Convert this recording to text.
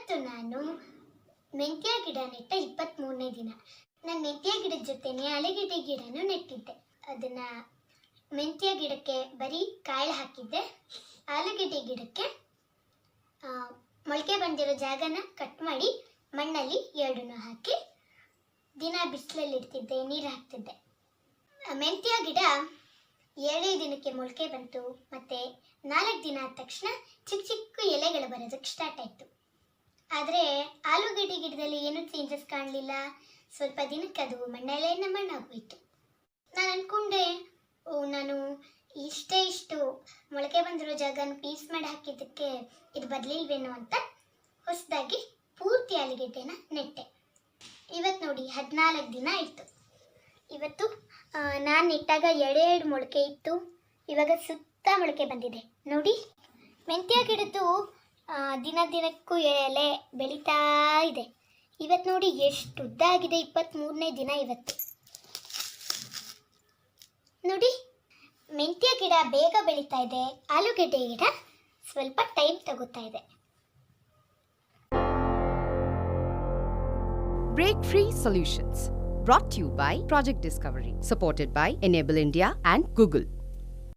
ಇವತ್ತು ನಾನು ಮೆಂತ್ಯ ಗಿಡ ನೆಟ್ಟ 23ನೇ ದಿನ. ನಾನು ಮೆಂತ್ಯ ಗಿಡದ ಜೊತೆನೆ ಆಲೂಗೆಡ್ಡೆ ಗಿಡನೂ ನೆಟ್ಟಿದ್ದೆ. ಅದನ್ನ ಮೆಂತ್ಯ ಗಿಡಕ್ಕೆ ಬರೀ ಕಾಳು ಹಾಕಿದ್ದೆ, ಆಲೂಗೆಡ್ಡೆ ಗಿಡಕ್ಕೆ ಮೊಳಕೆ ಬಂದಿರೋ ಜಾಗನ ಕಟ್ ಮಾಡಿ ಮಣ್ಣಲ್ಲಿ ಎರಡನ್ನೂ ಹಾಕಿ ದಿನ ಬಿಸಿಲಲ್ಲಿ ಇಡ್ತಿದ್ದೆ, ನೀರು ಹಾಕ್ತಿದ್ದೆ. ಮೆಂತ್ಯ ಗಿಡ 7 ದಿನಕ್ಕೆ ಮೊಳಕೆ ಬಂತು. ಮತ್ತು 4 ದಿನ ಆದ ತಕ್ಷಣ ಚಿಕ್ಕ ಚಿಕ್ಕ ಎಲೆಗಳು ಬರೋದಕ್ಕೆ ಸ್ಟಾರ್ಟ್ ಆಯಿತು. ಆದರೆ ಆಲೂಗೆಡ್ಡೆ ಗಿಡದಲ್ಲಿ ಏನೂ ಚೇಂಜಸ್ ಕಾಣಲಿಲ್ಲ. ಸ್ವಲ್ಪ ದಿನಕ್ಕೆ ಅದು ಮಣ್ಣೆಲೆಯನ್ನು ಮಣ್ಣಾಗೋಯಿತು. ನಾನು ಅಂದ್ಕೊಂಡೆ, ನಾನು ಇಷ್ಟು ಮೊಳಕೆ ಬಂದಿರೋ ಜಾಗನ ಪೀಸ್ ಮಾಡಿ ಹಾಕಿದ್ದಕ್ಕೆ ಇದು ಬದಲಿಲ್ವೇನೋ ಅಂತ ಹೊಸದಾಗಿ ಪೂರ್ತಿ ಆಲೂಗೆಡ್ಡೆನ ನೆಟ್ಟೆ. ಇವತ್ತು ನೋಡಿ 14 ದಿನ ಆಯಿತು. ಇವತ್ತು ನಾನು ನೆಟ್ಟಾಗ 2 ಮೊಳಕೆ ಇತ್ತು, ಇವಾಗ ಸುತ್ತ ಮೊಳಕೆ ಬಂದಿದೆ ನೋಡಿ. ಮೆಂತ್ಯ ಗಿಡದ್ದು ದಿನಕ್ಕೂ ಎಲೆ ಬೆಳೀತಾ ಇದೆ. ಇವತ್ತು ನೋಡಿ ಎಷ್ಟು ಉದ್ದ ಆಗಿದೆ, 23ನೇ ದಿನ ಇವತ್ತು. ನೋಡಿ, ಮೆಂತ್ಯ ಗಿಡ ಬೇಗ ಬೆಳೀತಾ ಇದೆ, ಆಲೂಗೆಡ್ಡೆ ಗಿಡ ಸ್ವಲ್ಪ ಟೈಮ್ ತಗೋತಾ ಇದೆ. Break Free Solutions, brought to you by Project Discovery, supported by Enable India and Google.